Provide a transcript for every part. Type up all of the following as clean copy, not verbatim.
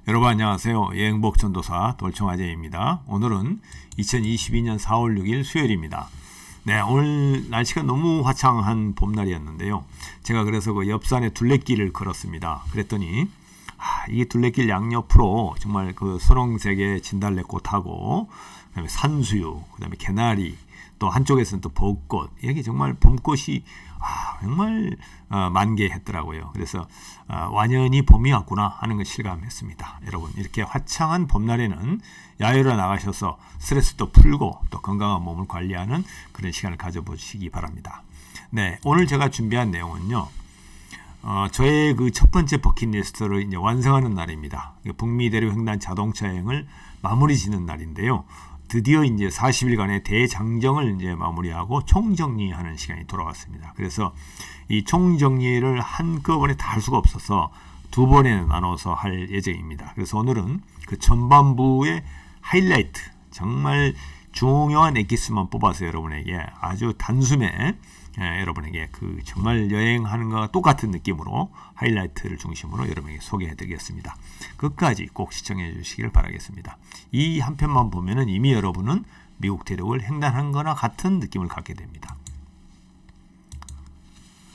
여러분 안녕하세요. 여행복 전도사 돌청아재입니다. 오늘은 2022년 4월 6일 수요일입니다. 네, 오늘 날씨가 너무 화창한 봄날이었는데요. 제가 그래서 그 옆산에 둘레길을 걸었습니다. 그랬더니 이게 둘레길 양옆으로 정말 그 선홍색의 진달래꽃하고 그다음에 산수유, 그다음에 개나리, 또 한쪽에서는 또 벚꽃, 이렇게 정말 봄꽃이 정말 만개했더라고요. 그래서 완연히 봄이 왔구나 하는 걸 실감했습니다. 여러분, 이렇게 화창한 봄날에는 야외로 나가셔서 스트레스도 풀고 또 건강한 몸을 관리하는 그런 시간을 가져보시기 바랍니다. 네, 오늘 제가 준비한 내용은요. 저의 그 첫 번째 버킷리스트를 이제 완성하는 날입니다. 북미 대륙 횡단 자동차 여행을 마무리 짓는 날인데요. 드디어 이제 40일간의 대장정을 이제 마무리하고 총정리하는 시간이 돌아왔습니다. 그래서 이 총정리를 한꺼번에 다 할 수가 없어서 두 번에 나눠서 할 예정입니다. 그래서 오늘은 그 전반부의 하이라이트, 정말 중요한 엑기스만 뽑아서 여러분에게 아주 단숨에 여러분에게 그 정말 여행하는 것과 똑같은 느낌으로 하이라이트를 중심으로 여러분에게 소개해 드리겠습니다. 끝까지 꼭 시청해 주시길 바라겠습니다. 이 한 편만 보면은 이미 여러분은 미국 대륙을 횡단한 거나 같은 느낌을 갖게 됩니다.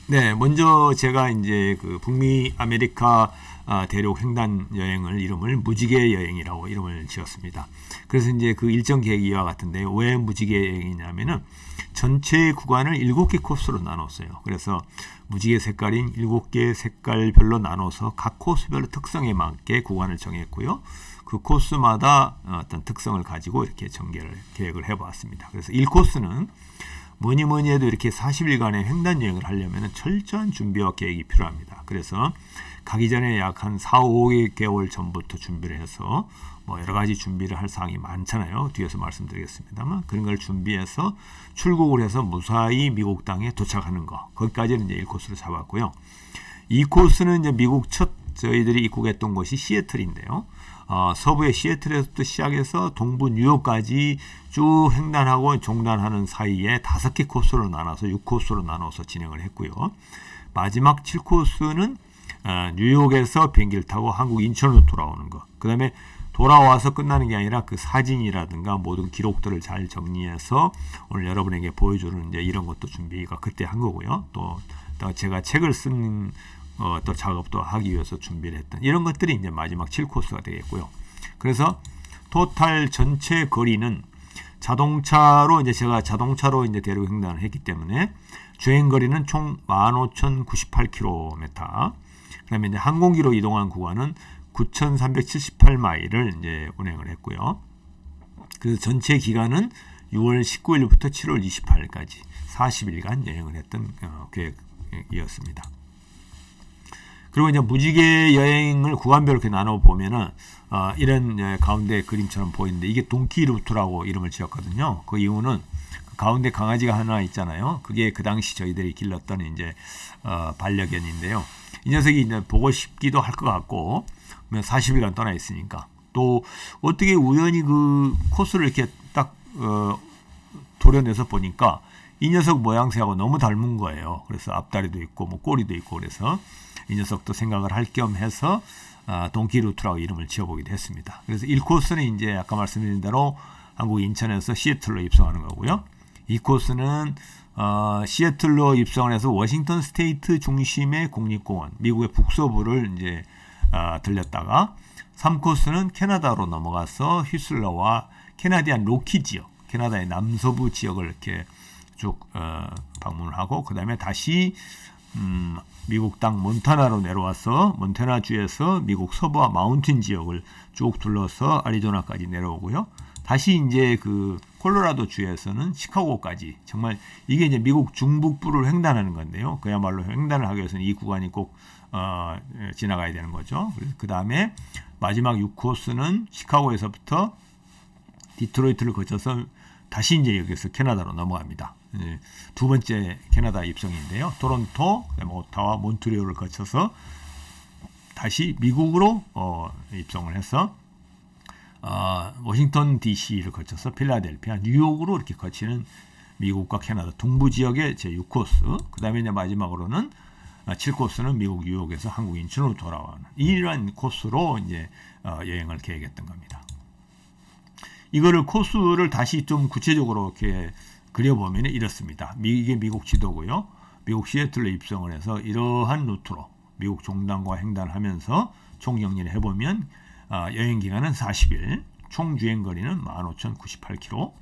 네, 먼저 제가 이제 그 북미 아메리카 대륙 횡단 여행을 이름을 무지개 여행이라고 이름을 지었습니다. 그래서 이제 그 일정 계획이 이와 같은데, 왜 무지개 여행이냐면은 전체 구간을 7개 코스로 나눴어요. 그래서 무지개 색깔인 7개 색깔별로 나눠서 각 코스별로 특성에 맞게 구간을 정했고요. 그 코스마다 어떤 특성을 가지고 이렇게 계획을 해보았습니다. 그래서 1코스는 뭐니 해도 이렇게 40일간의 횡단 여행을 하려면 철저한 준비와 계획이 필요합니다. 그래서 가기 전에 약 한 4, 5개월 전부터 준비를 해서 여러 가지 준비를 할 사항이 많잖아요. 뒤에서 말씀드리겠습니다만, 그런 걸 준비해서 출국을 해서 무사히 미국 땅에 도착하는 거, 거기까지는 이제 1코스로 잡았고요. 2코스는 이제 미국 첫 저희들이 입국했던 곳이 시애틀인데요. 서부의 시애틀에서부터 시작해서 동부 뉴욕까지 쭉 횡단하고 종단하는 사이에 5개 코스로 나눠서 6코스로 나눠서 진행을 했고요. 마지막 7코스는 뉴욕에서 비행기를 타고 한국 인천으로 돌아오는 거. 그 다음에 돌아와서 끝나는 게 아니라 그 사진이라든가 모든 기록들을 잘 정리해서 오늘 여러분에게 보여주는 이제 이런 것도 준비가 그때 한 거고요. 또 제가 책을 쓴 또 작업도 하기 위해서 준비를 했던 이런 것들이 이제 마지막 7코스가 되겠고요. 그래서 토탈 전체 거리는 자동차로 제가 자동차로 대륙 횡단을 했기 때문에 주행 거리는 총 15,098km. 그다음에 이제 항공기로 이동한 구간은 9,378마일을 이제 운행을 했고요. 그래서 전체 기간은 6월 19일부터 7월 28일까지 40일간 여행을 했던 계획이었습니다. 그리고 이제 무지개 여행을 구간별로 이렇게 나눠 보면은 이런 가운데 그림처럼 보이는데, 이게 동키 루트라고 이름을 지었거든요. 그 이유는 그 가운데 강아지가 하나 있잖아요. 그게 그 당시 저희들이 길렀던 이제 반려견인데요. 이 녀석이 이제 보고 싶기도 할 것 같고, 40일간 떠나 있으니까, 또 어떻게 우연히 그 코스를 이렇게 딱 도려내서 보니까 이 녀석 모양새하고 너무 닮은 거예요. 그래서 앞다리도 있고 꼬리도 있고, 그래서 이 녀석도 생각을 할 겸 해서 동키 루트라고 이름을 지어보기도 했습니다. 그래서 1코스는 이제 아까 말씀드린 대로 한국 인천에서 시애틀로 입성하는 거고요. 2코스는 시애틀로 입성을 해서 워싱턴 스테이트 중심의 국립공원, 미국의 북서부를 이제 들렸다가, 3코스는 캐나다로 넘어가서 휘슬러와 캐나디안 로키 지역, 캐나다의 남서부 지역을 이렇게 쭉 방문을 하고, 그 다음에 다시 미국 땅 몬타나로 내려와서 몬타나주에서 미국 서부와 마운틴 지역을 쭉 둘러서 애리조나까지 내려오고요. 다시 이제 그 콜로라도 주에서는 시카고까지, 정말 이게 이제 미국 중북부를 횡단하는 건데요. 그야말로 횡단을 하기 위해서는 이 구간이 꼭 지나가야 되는 거죠. 그 다음에 마지막 6코스는 시카고에서부터 디트로이트를 거쳐서 다시 이제 여기서 캐나다로 넘어갑니다. 두 번째 캐나다 입성인데요. 토론토, 오타와, 몬트리올을 거쳐서 다시 미국으로 입성을 해서 워싱턴 DC를 거쳐서 필라델피아, 뉴욕으로 이렇게 거치는 미국과 캐나다 동부 지역의 제 6코스. 그 다음에 이제 마지막으로는 7코스는 미국 뉴욕에서 한국 인천으로 돌아오는 이러한 코스로 이제 여행을 계획했던 겁니다. 이거를 코스를 다시 좀 구체적으로 이렇게 그려보면 이렇습니다. 이게 미국 지도고요. 미국 시애틀로 입성을 해서 이러한 루트로 미국 종단과 횡단을 하면서 총 정리를 해보면 여행 기간은 40일, 총 주행 거리는 15,098km,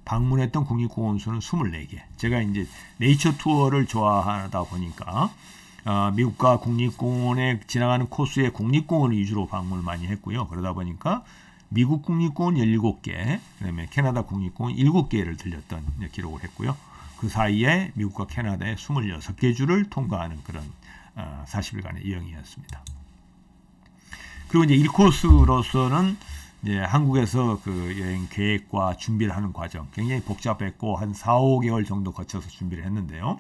방문했던 국립공원 수는 24개. 제가 이제 네이처 투어를 좋아하다 보니까 미국과 국립공원에 지나가는 코스에 국립공원을 위주로 방문을 많이 했고요. 그러다 보니까 미국 국립공원 17개, 그다음에 캐나다 국립공원 7개를 들렸던 기록을 했고요. 그 사이에 미국과 캐나다의 26개 주를 통과하는 그런 40일간의 여행이었습니다. 그리고 이제 1코스로서는 이제 한국에서 그 여행 계획과 준비를 하는 과정 굉장히 복잡했고 한 4, 5개월 정도 거쳐서 준비를 했는데요.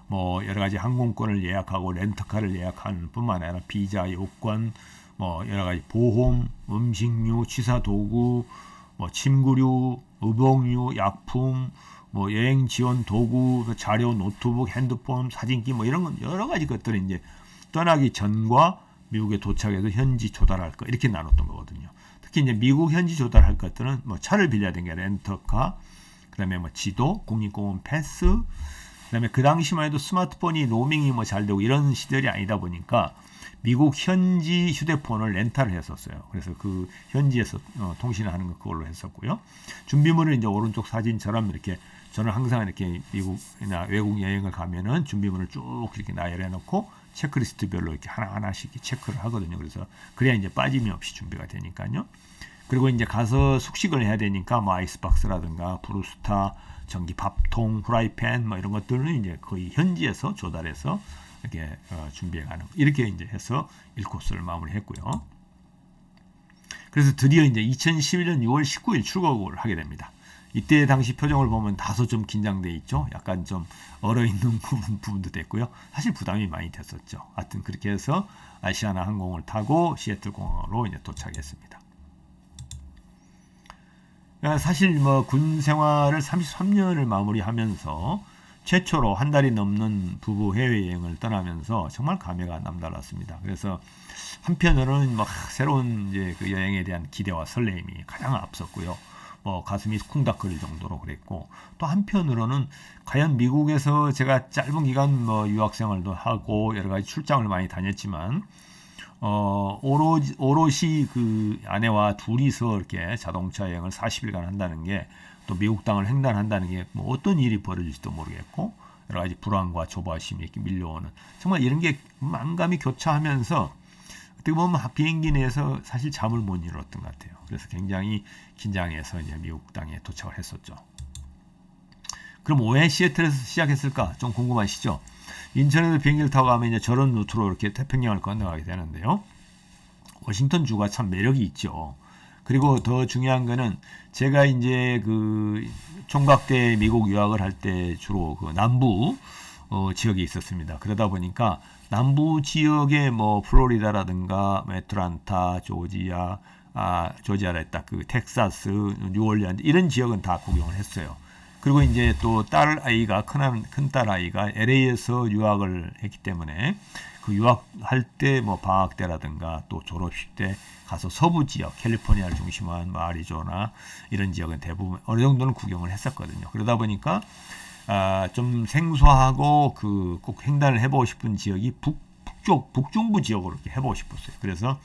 뭐 여러 가지 항공권을 예약하고 렌터카를 예약하는 뿐만 아니라 비자, 요건, 뭐 여러 가지 보험, 음식료, 취사 도구, 뭐 침구류, 의복류, 약품, 뭐 여행 지원 도구, 자료, 노트북, 핸드폰, 사진기 뭐 이런 건 여러 가지 것들을 이제 떠나기 전과 미국에 도착해서 현지 조달할 거 이렇게 나눴던 거거든요. 특히 이제 미국 현지 조달할 것들은 뭐 차를 빌려야 되는 게 렌터카, 그다음에 뭐 지도, 국립공원 패스, 그다음에 그 당시만 해도 스마트폰이 로밍이 뭐 잘 되고 이런 시절이 아니다 보니까 미국 현지 휴대폰을 렌탈을 했었어요. 그래서 그 현지에서 통신을 하는 거 그걸로 했었고요. 준비물은 이제 오른쪽 사진처럼 이렇게 저는 항상 이렇게 미국이나 외국 여행을 가면은 준비물을 쭉 이렇게 나열해 놓고 체크리스트별로 이렇게 하나하나씩 체크를 하거든요. 그래서 그래야 이제 빠짐이 없이 준비가 되니까요. 그리고 이제 가서 숙식을 해야 되니까 뭐 아이스박스라든가 브루스타, 전기 밥통, 후라이팬 뭐 이런 것들은 이제 거의 현지에서 조달해서 이렇게 준비해가는 이렇게 이제 해서 1코스를 마무리했고요. 그래서 드디어 이제 2011년 6월 19일 출국을 하게 됩니다. 이때 당시 표정을 보면 다소 좀 긴장돼 있죠. 약간 좀 얼어있는 부분도 됐고요. 사실 부담이 많이 됐었죠. 하여튼 그렇게 해서 아시아나 항공을 타고 시애틀 공항으로 이제 도착했습니다. 사실 뭐 군 생활을 33년을 마무리하면서 최초로 한 달이 넘는 부부 해외여행을 떠나면서 정말 감회가 남달랐습니다. 그래서 한편으로는 막 새로운 이제 그 여행에 대한 기대와 설레임이 가장 앞섰고요. 뭐 가슴이 쿵닥거릴 정도로 그랬고, 또 한편으로는 과연 미국에서 제가 짧은 기간 뭐 유학생활도 하고 여러 가지 출장을 많이 다녔지만 오롯이 그 아내와 둘이서 이렇게 자동차 여행을 40일간 한다는 게, 또 미국 땅을 횡단한다는 게 뭐 어떤 일이 벌어질지도 모르겠고 여러 가지 불안과 조바심이 이렇게 밀려오는, 정말 이런 게 만감이 교차하면서 어떻게 보면 비행기 내에서 사실 잠을 못 이뤘던 것 같아요. 그래서 굉장히 긴장해서 이제 미국 땅에 도착을 했었죠. 그럼 왜 시애틀에서 시작했을까? 좀 궁금하시죠? 인천에서 비행기를 타고 가면 이제 저런 루트로 이렇게 태평양을 건너가게 되는데요. 워싱턴 주가 참 매력이 있죠. 그리고 더 중요한 거는 제가 이제 그 총각 때 미국 유학을 할 때 주로 그 남부 지역에 있었습니다. 그러다 보니까 남부 지역에 뭐 플로리다라든가 애틀란타, 조지아라 했다. 그 텍사스, 뉴올리언스 이런 지역은 다 구경을 했어요. 그리고 이제 또 딸 아이가 큰 딸 아이가 LA에서 유학을 했기 때문에 그 유학할 때 뭐 방학 때라든가 또 졸업식 때 가서 서부 지역 캘리포니아를 중심으로 한 아리조나 이런 지역은 대부분 어느 정도는 구경을 했었거든요. 그러다 보니까 좀 생소하고 그 꼭 횡단을 해보고 싶은 지역이 북중부 지역으로 이렇게 해보고 싶었어요. 그래서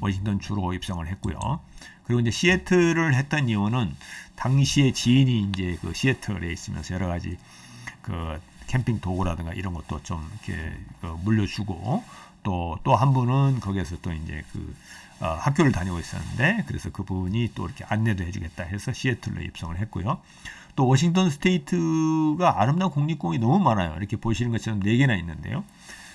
워싱턴 주로 입성을 했고요. 그리고 이제 시애틀을 했던 이유는 당시에 지인이 이제 그 시애틀에 있으면서 여러 가지 그 캠핑 도구라든가 이런 것도 좀 이렇게 물려주고, 또 한 분은 거기에서 또 이제 그 학교를 다니고 있었는데, 그래서 그분이 또 이렇게 안내도 해주겠다 해서 시애틀로 입성을 했고요. 또 워싱턴 스테이트가 아름다운 국립공원이 너무 많아요. 이렇게 보시는 것처럼 4개나 있는데요.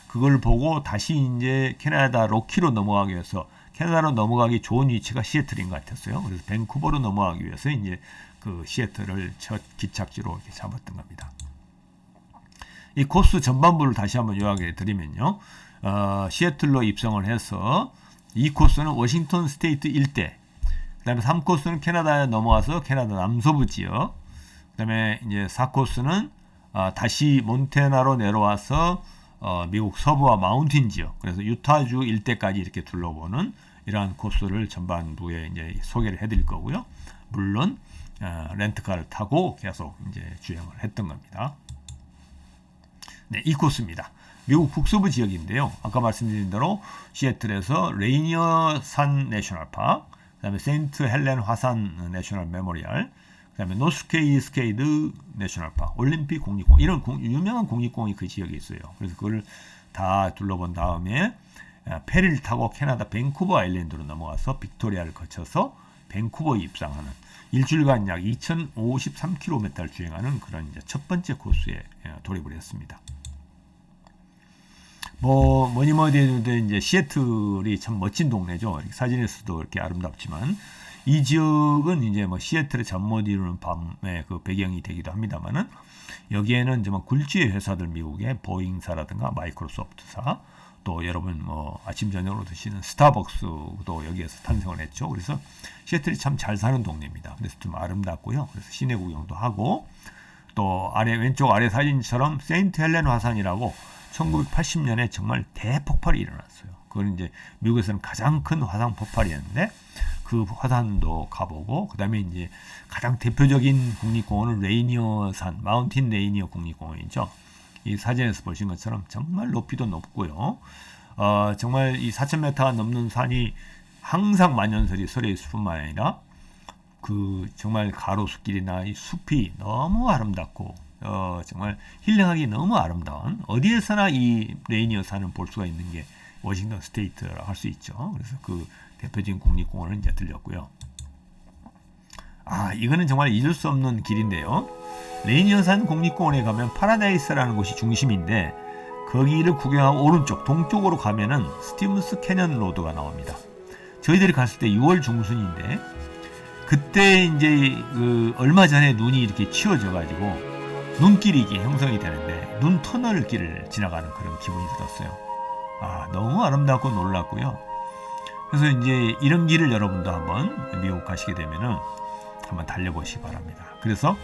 그걸 보고 다시 이제 캐나다 로키로 넘어가기 위해서, 캐나다로 넘어가기 좋은 위치가 시애틀인 것 같았어요. 그래서 밴쿠버로 넘어가기 위해서 이제 그 시애틀을 첫 기착지로 이렇게 잡았던 겁니다. 이 코스 전반부를 다시 한번 요약해 드리면요. 시애틀로 입성을 해서 이 코스는 워싱턴 스테이트 일대, 그 다음에 3코스는 캐나다에 넘어와서 캐나다 남서부 지역, 그 다음에 이제 4코스는 다시 몬태나로 내려와서 미국 서부와 마운틴 지역, 그래서 유타주 일대까지 이렇게 둘러보는 이러한 코스를 전반부에 이제 소개를 해드릴 거고요. 물론 렌트카를 타고 계속 이제 주행을 했던 겁니다. 네, 이 코스입니다. 미국 북서부 지역인데요. 아까 말씀드린 대로 시애틀에서 레이니어 산 내셔널 파크, 그다음에 세인트 헬렌 화산 내셔널 메모리얼, 그다음에 노스케이스케이드 내셔널 파크, 올림픽 국립공원, 이런 유명한 국립공원이 그 지역에 있어요. 그래서 그걸 다 둘러본 다음에 페리를 타고 캐나다 밴쿠버 아일랜드로 넘어가서 빅토리아를 거쳐서 밴쿠버에 입상하는 일주일간 약 2,053km를 주행하는 그런 이제 첫 번째 코스에 돌입을 했습니다. 뭐니 해도 이제 시애틀이 참 멋진 동네죠. 사진에서도 이렇게 아름답지만 이 지역은 이제 뭐 시애틀의 잠 못 이루는 밤의 그 배경이 되기도 합니다만은 여기에는 이제 뭐 굴지의 회사들, 미국의 보잉사라든가 마이크로소프트사, 또 여러분 뭐 아침 저녁으로 드시는 스타벅스도 여기에서 탄생을 했죠. 그래서 시애틀이 참 잘 사는 동네입니다. 그래서 좀 아름답고요. 그래서 시내 구경도 하고, 또 왼쪽 아래 사진처럼 세인트 헬렌 화산이라고 1980년에 정말 대폭발이 일어났어요. 그건 이제 미국에서는 가장 큰 화산 폭발이었는데 그 화산도 가보고, 그 다음에 이제 가장 대표적인 국립공원은 레이니어 산, 마운틴 레이니어 국립공원이죠. 이 사진에서 보신 것처럼 정말 높이도 높고요. 정말 이 4,000m가 넘는 산이 항상 만년설이 설에 있을 뿐만 아니라 그 정말 가로수길이나 이 숲이 너무 아름답고 정말 힐링하기 너무 아름다운, 어디에서나 이 레이니어 산을 볼 수가 있는 게 워싱턴 스테이트라고 할 수 있죠. 그래서 그 대표적인 국립공원을 이제 들렸고요. 이거는 정말 잊을 수 없는 길인데요. 레이니어산 국립공원에 가면 파라다이스라는 곳이 중심인데 거기를 구경하고 오른쪽 동쪽으로 가면은 스티븐스 캐년 로드가 나옵니다. 저희들이 갔을 때 6월 중순인데 그때 이제 얼마 전에 눈이 이렇게 치워져 가지고 눈길이 이게 형성이 되는데 눈 터널 길을 지나가는 그런 기분이 들었어요. 너무 아름답고 놀랍고요. 그래서 이제 이런 길을 여러분도 한번 미국 가시게 되면은 한번 달려보시기 바랍니다. 그래서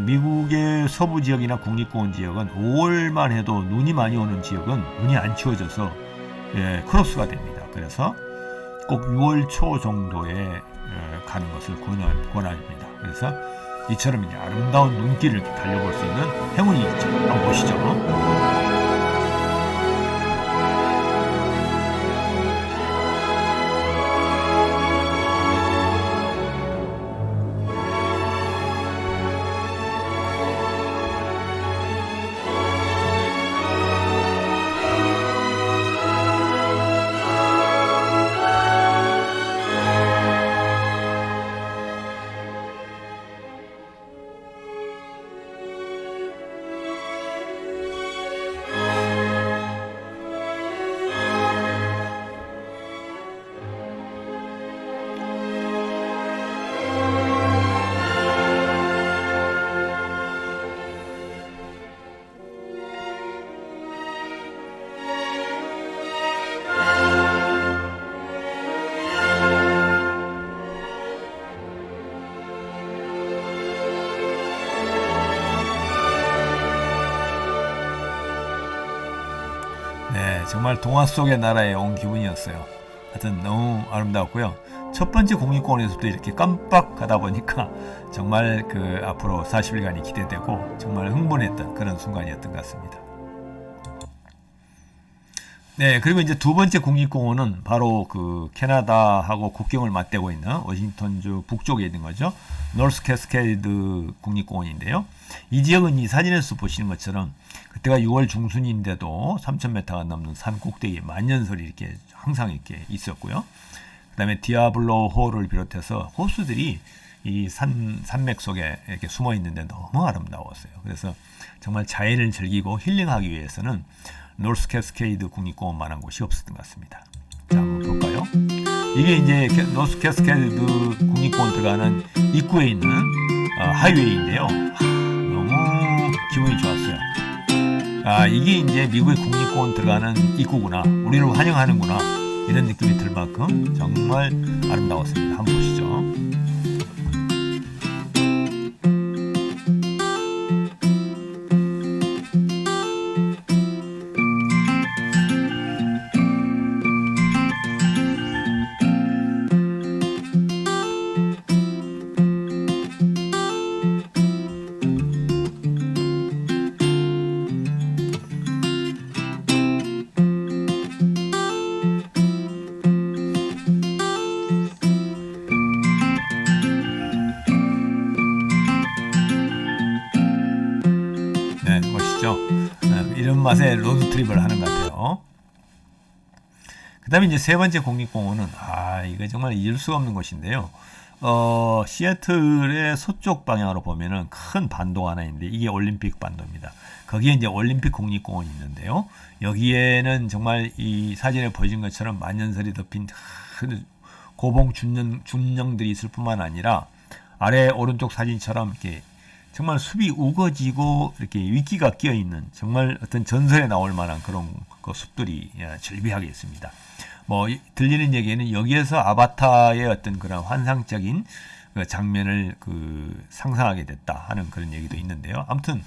미국의 서부 지역이나 국립공원 지역은 5월만 해도 눈이 많이 오는 지역은 눈이 안 치워져서 크로스가 됩니다. 그래서 꼭 6월 초 정도에 가는 것을 권합니다. 그래서 이처럼 이제 아름다운 눈길을 달려볼 수 있는 행운이 있죠. 한번 보시죠. 정말 동화 속의 나라에 온 기분이었어요. 하여튼 너무 아름다웠고요. 첫 번째 국립공원에서도 이렇게 깜빡 가다 보니까 정말 앞으로 40일간이 기대되고 정말 흥분했던 그런 순간이었던 것 같습니다. 네, 그리고 이제 두 번째 국립공원은 바로 캐나다하고 국경을 맞대고 있는 워싱턴주 북쪽에 있는 거죠. 노스 캐스케이드 국립공원인데요. 이 지역은 이 사진에서 보시는 것처럼 그때가 6월 중순인데도 3,000m가 넘는 산 꼭대기에 만년설이 이렇게 항상 이렇게 있었고요. 그 다음에 디아블로 호를 비롯해서 호수들이 이 산맥 속에 이렇게 숨어 있는데 너무 아름다웠어요. 그래서 정말 자연을 즐기고 힐링하기 위해서는 노스 캐스케이드 국립공원만한 곳이 없었던 것 같습니다. 자, 한번 볼까요? 이게 이제 노스 캐스케이드 국립공원 들어가는 입구에 있는 하이웨이인데요. 너무 기분이 좋았어요. 이게 이제 미국의 국립공원 들어가는 입구구나, 우리를 환영하는구나, 이런 느낌이 들 만큼 정말 아름다웠습니다. 한번 보시죠. 맛에 로드트립을 하는 것 같아요. 그 다음에 이제 세 번째 국립공원은 이거 정말 잊을 수가 없는 곳인데요. 시애틀의 서쪽 방향으로 보면은 큰 반도가 하나 있는데 이게 올림픽 반도입니다. 거기에 이제 올림픽 국립공원이 있는데요. 여기에는 정말 이 사진에 보여진 것처럼 만년설이 덮인 고봉 준령들이 있을 뿐만 아니라 아래 오른쪽 사진처럼 이렇게 정말 숲이 우거지고 이렇게 위키가 끼어 있는 정말 어떤 전설에 나올 만한 그런 그 숲들이 즐비하게 있습니다. 뭐 들리는 얘기는 여기에서 아바타의 어떤 그런 환상적인 그 장면을 상상하게 됐다 하는 그런 얘기도 있는데요. 아무튼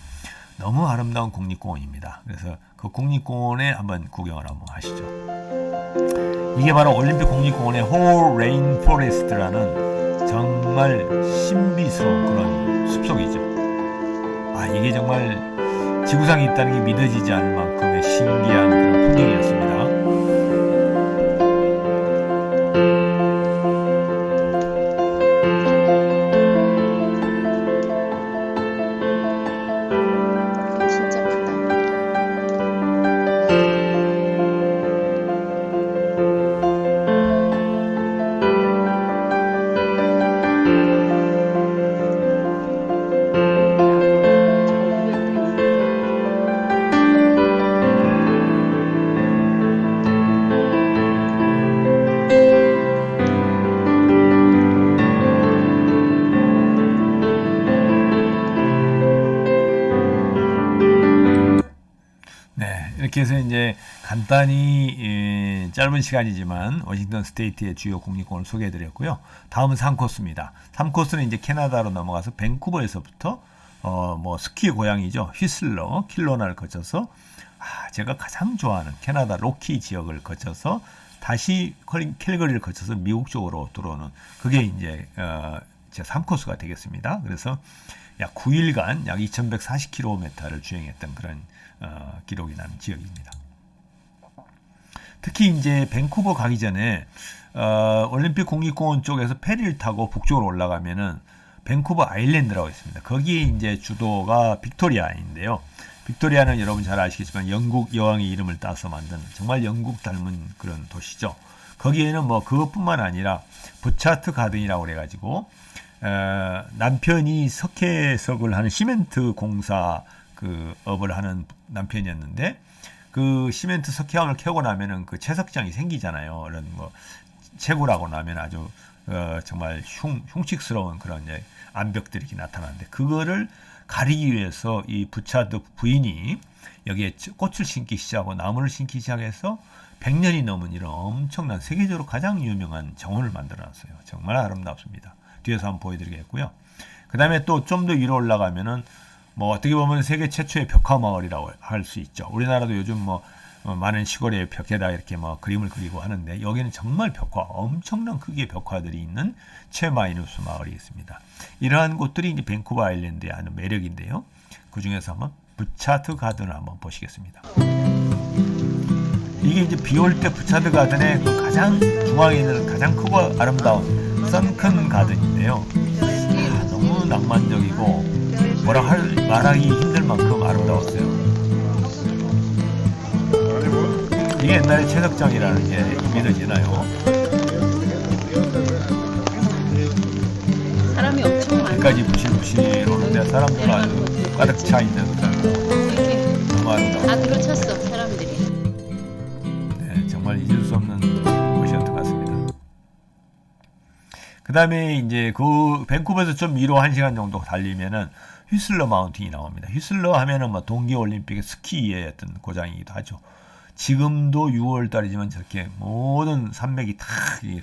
너무 아름다운 국립공원입니다. 그래서 그 국립공원에 한번 구경을 한번 하시죠. 이게 바로 올림픽 국립공원의 홀 레인포레스트라는 정말 신비스러운 그런 숲속이죠. 이게 정말 지구상에 있다는 게 믿어지지 않을 만큼의 신기한 그런 풍경이었습니다. 진짜 크다. 이렇게 해서 이제 간단히 짧은 시간이지만 워싱턴 스테이트의 주요 국립공원을 소개해드렸고요. 다음은 3코스입니다. 3코스는 이제 캐나다로 넘어가서 밴쿠버에서부터 뭐 스키의 고향이죠. 휘슬러, 킬로나를 거쳐서 제가 가장 좋아하는 캐나다 로키 지역을 거쳐서 다시 캘거리를 거쳐서 미국 쪽으로 들어오는 그게 이제 제 3코스가 되겠습니다. 그래서 약 9일간 약 2140km를 주행했던 그런 기록이 나는 지역입니다. 특히 이제 밴쿠버 가기 전에 올림픽 국립공원 쪽에서 페리를 타고 북쪽으로 올라가면은 밴쿠버 아일랜드라고 있습니다. 거기에 이제 주도가 빅토리아인데요. 빅토리아는 여러분 잘 아시겠지만 영국 여왕의 이름을 따서 만든 정말 영국 닮은 그런 도시죠. 거기에는 뭐 그것뿐만 아니라 부차트 가든이라고 그래가지고 남편이 석회석을 하는 시멘트 공사 업을 하는 남편이었는데 그 시멘트 석회암을 캐고 나면은 그 채석장이 생기잖아요. 이런 뭐 채굴하고 나면 아주 정말 흉측스러운 그런 이제 암벽들이 이렇게 나타나는데 그거를 가리기 위해서 이 부차드 부인이 여기에 꽃을 심기 시작하고 나무를 심기 시작해서 100년이 넘은 이런 엄청난 세계적으로 가장 유명한 정원을 만들어놨어요. 정말 아름답습니다. 뒤에서 한번 보여드리겠고요. 그 다음에 또 좀 더 위로 올라가면은 뭐 어떻게 보면 세계 최초의 벽화 마을이라고 할 수 있죠. 우리나라도 요즘 뭐 많은 시골에 벽에다 이렇게 뭐 그림을 그리고 하는데 여기는 정말 벽화, 엄청난 크기의 벽화들이 있는 최마이누스 마을이 있습니다. 이러한 곳들이 이제 밴쿠버 아일랜드의 아주 매력인데요. 그 중에서 한번 부차트 가든을 한번 보시겠습니다. 이게 이제 비 올 때 부차트 가든의 그 가장 중앙에 있는 가장 크고 아름다운 선큰 가든인데요. 너무 낭만적이고 말하기 힘들 만큼 아름다웠어요. 이게 옛날에 채석장이라는 게 믿어지나요? 사람이 엄청 많아. 여기까지 부실부실 오는데 사람들 아주 가득 차 있는 그런 너무 아름다워. 다 들어찼어 사람들이. 네, 정말 잊을 수 없는 곳이었던 것 같습니다. 그 다음에 이제 그 밴쿠버에서 좀 위로 1시간 정도 달리면은 휘슬러 마운틴이 나옵니다. 휘슬러 하면은 뭐 동계올림픽의 스키의 어떤 고장이기도 하죠. 지금도 6월 달이지만 저렇게 모든 산맥이 다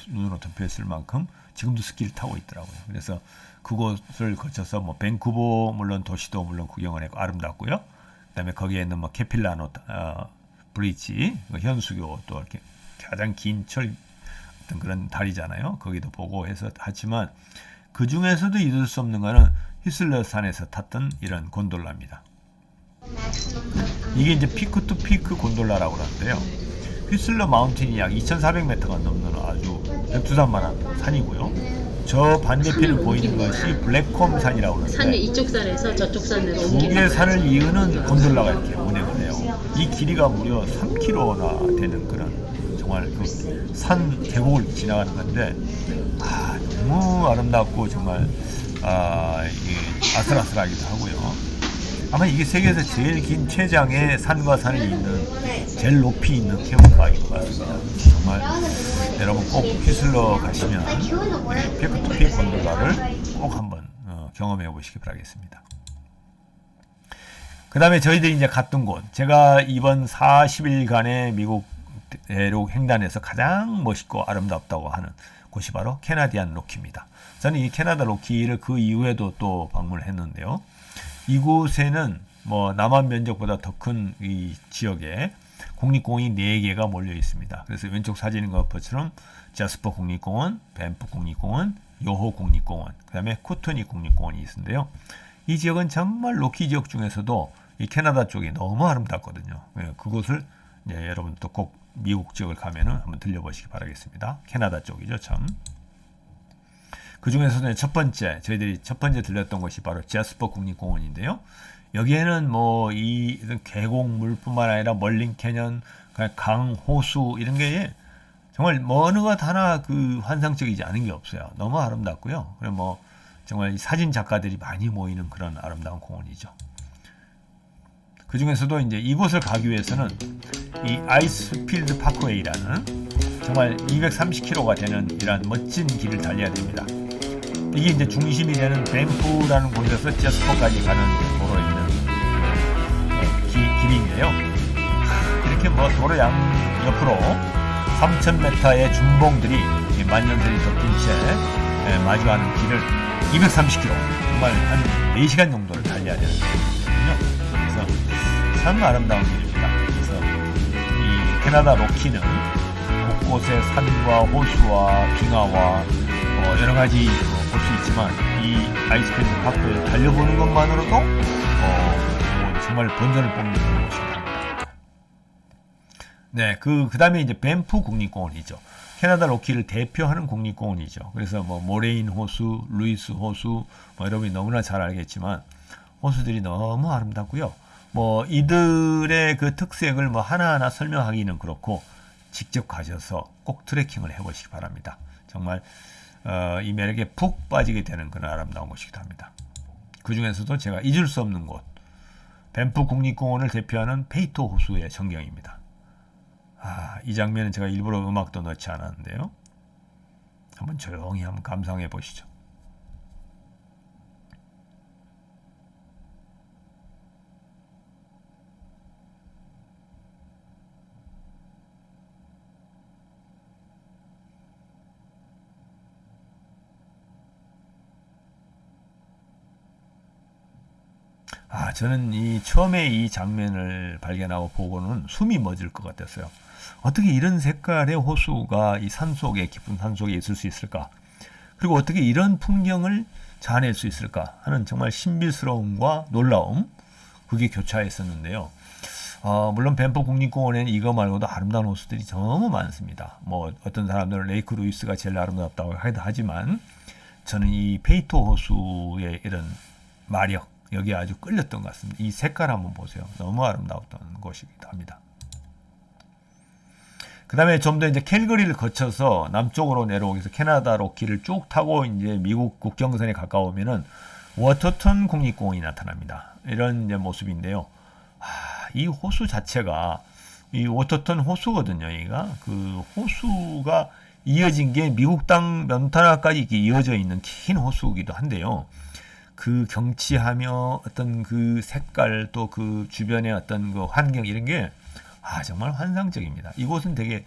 눈으로 덮여있을 만큼 지금도 스키를 타고 있더라고요. 그래서 그곳을 거쳐서 뭐 밴쿠버 물론 도시도 물론 구경을 했고 아름답고요. 그다음에 거기에 있는 뭐 캐필라노 브리지 현수교 또 이렇게 가장 긴 어떤 그런 다리잖아요. 거기도 보고 해서 하지만 그 중에서도 잊을 수 없는 거는 휘슬러 산에서 탔던 이런 곤돌라입니다. 이게 이제 피크 투 피크 곤돌라라고 하는데요. 휘슬러 마운틴이 약 2,400m가 넘는 아주 백두산만한 산이고요. 저 반대편에 보이는 것이 블랙홈 산이라고 산이 하는데 이쪽 산에서 저쪽 산으로 두 옮기는 개의 거예요. 산을 이으는 건설라가 이렇게 운행을 해요. 이 길이가 무려 3km나 되는 그런 정말 그 산 계곡을 지나가는 건데 너무 아름답고 정말 이게 아슬아슬하기도 하고요. 아마 이게 세계에서 제일 긴 최장의 산과 산이 있는 제일 높이 있는 케이블카인 것 같습니다. 정말 여러분 꼭 휘슬러 가시면 피크투피 건설라를 꼭 한번 경험해 보시기 바라겠습니다. 그 다음에 저희들이 이제 갔던 곳, 제가 이번 40일간의 미국 대륙 횡단에서 가장 멋있고 아름답다고 하는 곳이 바로 캐나디안 로키입니다. 저는 이 캐나다 로키를 그 이후에도 또 방문을 했는데요. 이곳에는 뭐 남한 면적보다 더 큰 이 지역에 국립공원이 4개가 몰려 있습니다. 그래서 왼쪽 사진인 것처럼 자스퍼 국립공원, 밴프 국립공원, 요호 국립공원, 그 다음에 쿠토니 국립공원이 있는데요. 이 지역은 정말 로키 지역 중에서도 이 캐나다 쪽이 너무 아름답거든요. 그곳을 이제 여러분도 꼭 미국 지역을 가면은 한번 들려보시기 바라겠습니다. 캐나다 쪽이죠, 참. 그 중에서도 첫 번째, 저희들이 첫 번째 들렸던 곳이 바로 자스퍼 국립공원인데요. 여기에는 뭐 이 계곡물뿐만 아니라 멀린 캐년, 강, 호수 이런 게 정말 어느 것 하나 그 환상적이지 않은 게 없어요. 너무 아름답고요. 그리고 뭐 정말 사진 작가들이 많이 모이는 그런 아름다운 공원이죠. 그 중에서도 이제 이곳을 가기 위해서는 이 아이스필드 파크웨이라는 정말 230km가 되는 이러한 멋진 길을 달려야 됩니다. 이게 이제 중심이 되는 밴프라는 곳에서 제스퍼까지 가는 도로에 있는 길인데요. 이렇게 뭐 도로 양 옆으로 3,000m의 준봉들이 만년설이 덮인 채 마주하는 길을 230km, 정말 한 4시간 정도를 달려야 되는 길이거든요. 그래서 참 아름다운 길입니다. 그래서 이 캐나다 로키는 곳곳에 산과 호수와 빙하와 여러 가지 볼 수 있지만 이 아이스크림 파크를 달려보는 것만으로도 정말 본전을 뽑는 그런 곳입니다. 네, 그 다음에 이제 밴프 국립공원이죠. 캐나다 로키를 대표하는 국립공원이죠. 그래서 뭐 모레인 호수, 루이스 호수, 뭐 여러분이 너무나 잘 알겠지만 호수들이 너무 아름답고요. 뭐 이들의 그 특색을 뭐 하나하나 설명하기는 그렇고 직접 가셔서 꼭 트레킹을 해보시기 바랍니다. 정말 이 매력에 푹 빠지게 되는 그런 아름다운 곳이기도 합니다. 그 중에서도 제가 잊을 수 없는 곳, 밴프 국립공원을 대표하는 페이토 호수의 전경입니다. 이 장면은 제가 일부러 음악도 넣지 않았는데요. 한번 조용히 한번 감상해 보시죠. 저는 처음에 이 장면을 발견하고 보고는 숨이 멎을 것 같았어요. 어떻게 이런 색깔의 호수가 이 산속에, 깊은 산속에 있을 수 있을까? 그리고 어떻게 이런 풍경을 자아낼 수 있을까? 하는 정말 신비스러움과 놀라움, 그게 교차했었는데요. 물론 밴프 국립공원에는 이거 말고도 아름다운 호수들이 너무 많습니다. 뭐 어떤 사람들은 레이크 루이스가 제일 아름답다고 하지만 저는 이 페이토 호수의 이런 마력, 여기에 아주 끌렸던 것 같습니다. 이 색깔 한번 보세요. 너무 아름다웠던 곳이기도 합니다. 그 다음에 좀 더 이제 캘거리를 거쳐서 남쪽으로 내려오기 위해서 캐나다 로키를 쭉 타고 이제 미국 국경선에 가까우면은 워터턴 국립공원이 나타납니다. 이런 이제 모습인데요. 이 호수 자체가 이 워터턴 호수거든요. 여기가 그 호수가 이어진 게 미국 땅 몬타나까지 이렇게 이어져 있는 긴 호수이기도 한데요. 그 경치하며 어떤 그 색깔 또 그 주변의 어떤 그 환경 이런 게 정말 환상적입니다. 이곳은 되게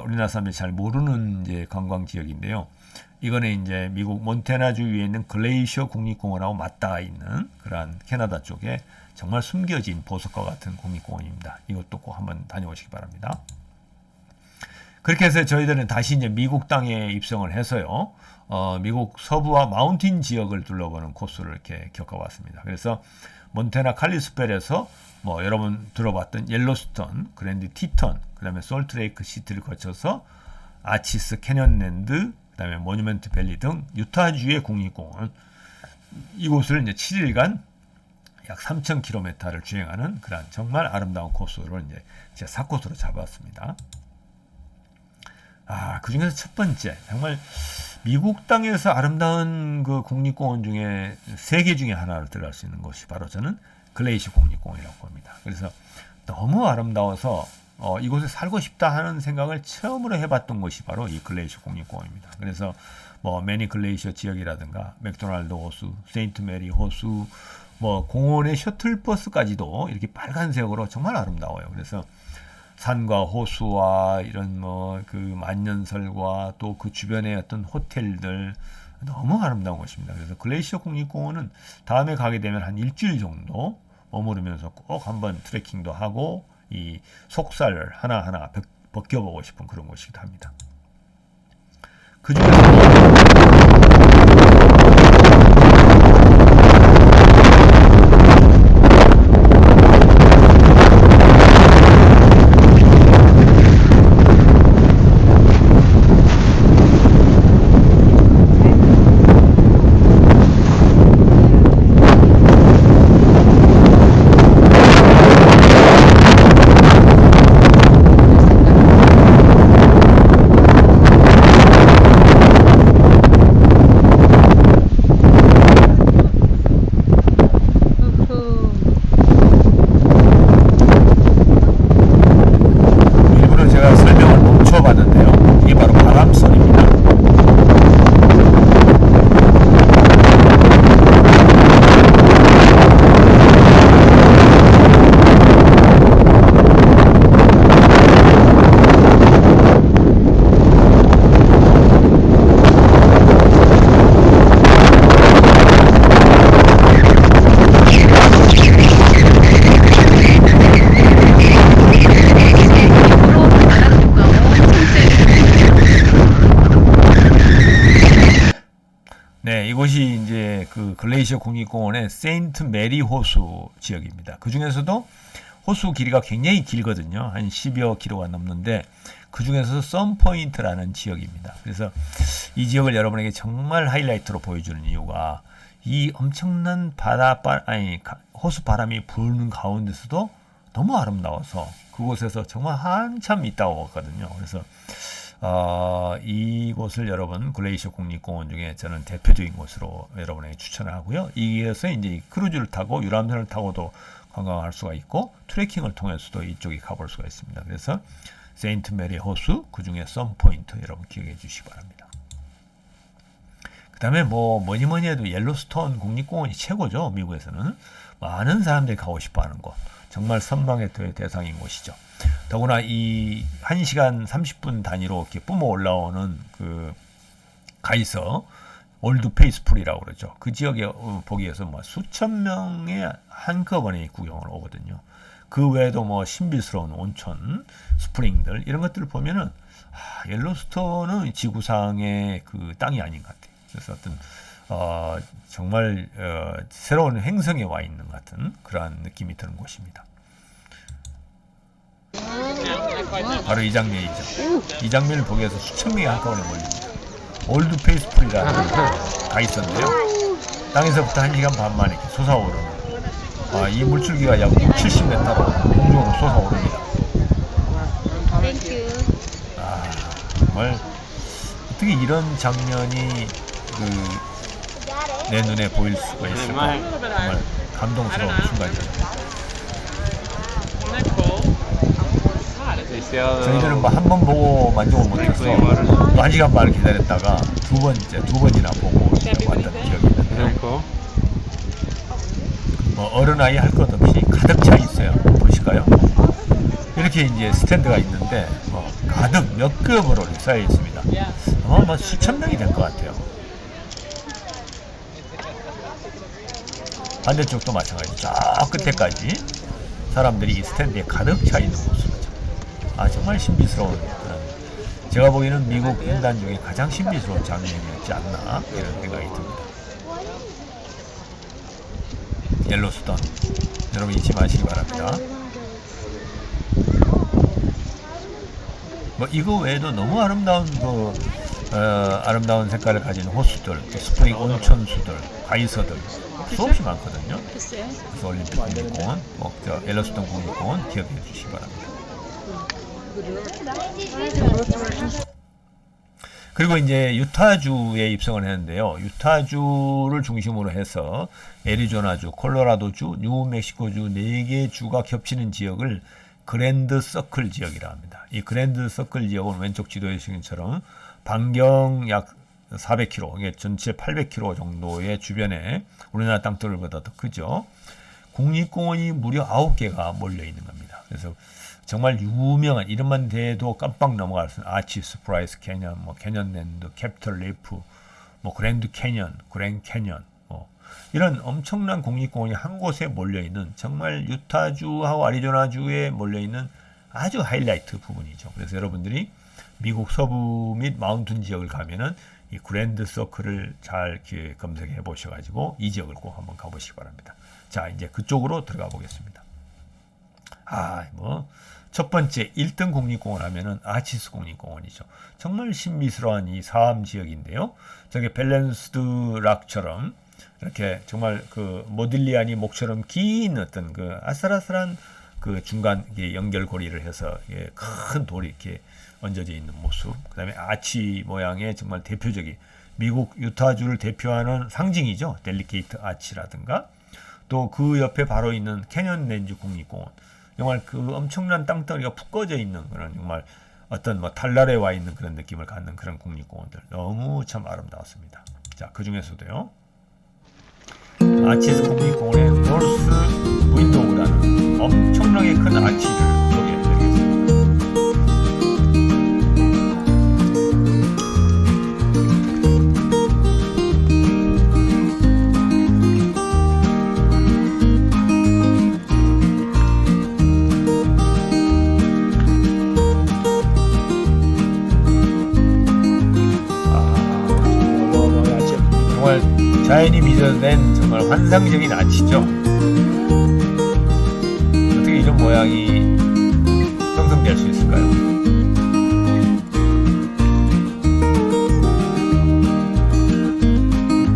우리나라 사람들이 잘 모르는 이제 관광 지역인데요. 이거는 이제 미국 몬태나주 위에 있는 글레이셔 국립공원하고 맞닿아 있는 그러한 캐나다 쪽에 정말 숨겨진 보석과 같은 국립공원입니다. 이것도 꼭 한번 다녀오시기 바랍니다. 그렇게 해서 저희들은 다시 이제 미국 땅에 입성을 해서요. 미국 서부와 마운틴 지역을 둘러보는 코스를 이렇게 겪어봤습니다. 그래서 몬태나 칼리스펠에서 뭐 여러분 들어봤던 옐로스톤, 그랜드 티턴, 그 다음에 솔트레이크 시티를 거쳐서 아치스 캐년랜드, 그다음에 모뉴먼트 밸리 등 유타주의 국립공원 이곳을 이제 7일간 약 3,000km를 주행하는 그런 정말 아름다운 코스를 이제 제 4코스로 잡았습니다. 그 중에서 첫 번째, 정말 미국 땅에서 아름다운 그 국립공원 중에 3개 중에 하나를 들어갈 수 있는 곳이 바로 저는 글레이시 국립공원이라고 봅니다. 그래서 너무 아름다워서 이곳에 살고 싶다 하는 생각을 처음으로 해봤던 곳이 바로 이 글레이시 국립공원입니다. 그래서 뭐 매니 글레이셔 지역이라든가 맥도날드 호수, 세인트 메리 호수, 뭐 공원의 셔틀버스까지도 이렇게 빨간색으로 정말 아름다워요. 그래서 산과 호수와 이런 뭐 그 만년설과 또 그 주변의 어떤 호텔들 너무 아름다운 곳입니다. 그래서 글레이셔 국립공원은 다음에 가게 되면 한 일주일 정도 머무르면서 꼭 한번 트레킹도 하고 이 속살을 하나하나 벗겨보고 싶은 그런 곳이기도 합니다. 그 중에서 일부러 제가 설명을 멈춰봤는데요. 이게 바로 바람선입니다. 네, 이곳이 이제 그 글레이셔 국립공원의 세인트 메리 호수 지역입니다. 그 중에서도 호수 길이가 굉장히 길거든요. 한 10여 킬로가 넘는데 그 중에서 썬포인트라는 지역입니다. 그래서 이 지역을 여러분에게 정말 하이라이트로 보여주는 이유가 이 엄청난 호수 바람이 부는 가운데서도 너무 아름다워서 그곳에서 정말 한참 있다고 봤거든요. 그래서 이곳을 여러분 글레이셔 국립공원 중에 저는 대표적인 곳으로 여러분에게 추천을 하고요. 이에서 이제 크루즈를 타고 유람선을 타고도 관광할 수가 있고 트레킹을 통해서도 이쪽에 가볼 수가 있습니다. 그래서 세인트 메리 호수 그 중에 썬포인트 여러분 기억해 주시기 바랍니다. 그 다음에 뭐니 해도 옐로스톤 국립공원이 최고죠. 미국에서는 많은 사람들이 가고 싶어하는 곳, 정말 선망의 대상인 곳이죠. 더구나 이 1시간 30분 단위로 이렇게 뿜어 올라오는 그 가이서 올드 페이스풀이라고 그러죠. 그 지역에 보기 위해서 뭐 수천 명의 한꺼번에 구경을 오거든요. 그 외에도 뭐 신비스러운 온천, 스프링들 이런 것들을 보면은 옐로스톤은 지구상의 그 땅이 아닌 것 같아요. 그래서 어떤 정말 새로운 행성에 와 있는 것 같은 그러한 느낌이 드는 곳입니다. 바로 이 장면이죠. 이 장면을 보기 위해서 수천 명이 한꺼번에 몰립니다. 올드 페이스풀이라는 가 있었는데요. 땅에서부터 1시간 반 만에 이렇게 솟아오르는 이 물줄기가 약 70m로 공중으로 솟아오릅니다. 정말 어떻게 이런 장면이 내 눈에 보일 수가 있을까? 정말 감동스러운 순간이죠. 저희들은 뭐 한 번 보고 만족을 못해서 또 1시간 반을 기다렸다가 두 번이나 보고 왔던 기억이 있는데 뭐 어른아이 할 것 없이 가득 차 있어요. 보실까요? 이렇게 이제 스탠드가 있는데 가득 몇 겹으로 쌓여 있습니다. 아마 수천 명이 될 것 같아요. 반대쪽도 마찬가지. 저 끝에까지 사람들이 이 스탠드에 가득 차 있는 모습이죠. 정말 신비스러운 그런, 제가 보기에는 미국 횡단 중에 가장 신비스러운 장면이었지 않나 이런 생각이 듭니다. 옐로스톤 여러분 잊지 마시기 바랍니다. 뭐 이거 외에도 너무 아름다운 아름다운 색깔을 가진 호수들, 또 스프링 온천수들, 가이서들 수없이 많거든요. 글쎄요. 그래서 올림픽 국립공원, 옐로스톤 국립공원 기억해 주시기 바랍니다. 그리고 이제 유타주에 입성을 했는데요. 유타주를 중심으로 해서 애리조나주, 콜로라도주, 뉴멕시코주 4개 주가 겹치는 지역을 그랜드 서클 지역이라 합니다. 이 그랜드 서클 지역은 왼쪽 지도에 보시는 것처럼 반경 약 400km, 이게 전체 800km 정도의 주변에 우리나라 땅덩어리보다 더 크죠. 국립공원이 무려 9개가 몰려 있는 겁니다. 그래서 정말 유명한 이름만 대도 깜빡 넘어갈 수 있는 아치 스프라이스 캐년, 뭐 캐년랜드, 캡털 레이프, 뭐 그랜드 캐년, 그랜 캐년, 이런 엄청난 국립공원이 한 곳에 몰려 있는 정말 유타주하고 아리조나주에 몰려 있는 아주 하이라이트 부분이죠. 그래서 여러분들이 미국 서부 및 마운틴 지역을 가면은 이 그랜드 서클을 잘 이렇게 검색해 보셔가지고 이 지역을 꼭 한번 가보시기 바랍니다. 자, 이제 그쪽으로 들어가 보겠습니다. 첫 번째 1등 국립공원 하면은 아치스 국립공원이죠. 정말 신비스러운 이 사암 지역인데요. 저게 밸런스드 락처럼 이렇게 정말 그 모딜리아니 목처럼 긴 어떤 그 아슬아슬한 그 중간 연결고리를 해서 큰 돌이 이렇게 얹어져 있는 모습. 그다음에 아치 모양의 정말 대표적인 미국 유타주를 대표하는 상징이죠. 델리케이트 아치라든가 또 그 옆에 바로 있는 캐년랜드 국립공원. 정말 그 엄청난 땅덩어리가 푹 꺼져 있는 그런 정말 어떤 뭐 달날에 와 있는 그런 느낌을 갖는 그런 국립공원들 너무 참 아름다웠습니다. 자, 그 중에서도요. 아치스 국립공원의 노스 윈도우라는 엄청나게 큰 아치를 소개해드리겠습니다. 정말 자연이 빚어낸 정말 환상적인 아치죠. 어떻게 이런 모양이 형성될 수 있을까요?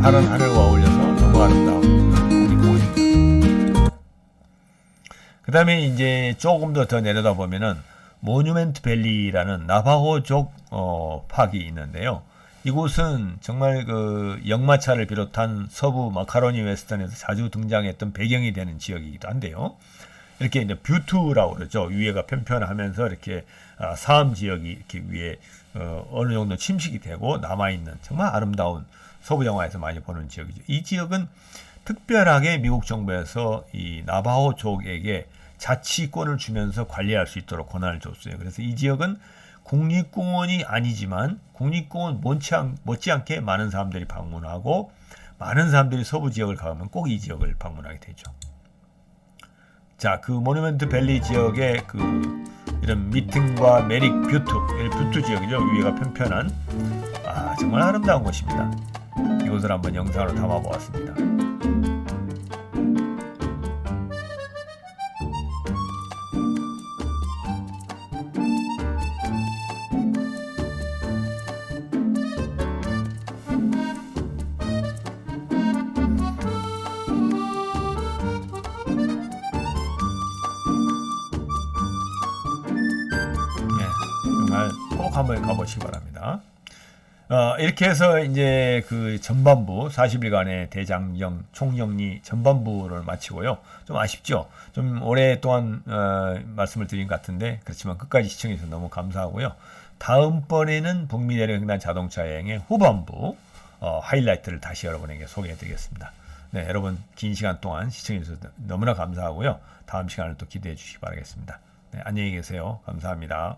파란 하늘과 어울려서 너무 아름다운 국립공원입니다. 그 다음에 이제 조금 더 내려다 보면은 모뉴멘트 밸리라는 나바호족 파크가 있는데요. 이곳은 정말 그 역마차를 비롯한 서부 마카로니 웨스턴에서 자주 등장했던 배경이 되는 지역이기도 한데요. 이렇게 이제 뷰트라고 그러죠. 위에가 편편하면서 이렇게 사암 지역이 이렇게 위에 어느 정도 침식이 되고 남아있는 정말 아름다운 서부 영화에서 많이 보는 지역이죠. 이 지역은 특별하게 미국 정부에서 이 나바호족에게 자치권을 주면서 관리할 수 있도록 권한을 줬어요. 그래서 이 지역은 국립공원이 아니지만 국립공원 못지않게 많은 사람들이 방문하고 많은 사람들이 서부 지역을 가면 꼭 이 지역을 방문하게 되죠. 자, 그 모뉴멘트 밸리 지역의 그 이런 미팅과 메릭 뷰트 지역이죠. 위에가 편편한 정말 아름다운 곳입니다. 이곳을 한번 영상으로 담아 보았습니다. 정말 꼭 한번 가보시기 바랍니다. 이렇게 해서 이제 그 전반부 40일간의 대장정 총정리 전반부를 마치고요. 좀 아쉽죠. 좀 오랫동안 말씀을 드린 것 같은데 그렇지만 끝까지 시청해 주셔서 너무 감사하고요. 다음번에는 북미 내륙횡단 자동차 여행의 후반부 하이라이트를 다시 여러분에게 소개해 드리겠습니다. 네, 여러분 긴 시간 동안 시청해 주셔서 너무나 감사하고요. 다음 시간을 또 기대해 주시기 바라겠습니다. 네, 안녕히 계세요. 감사합니다.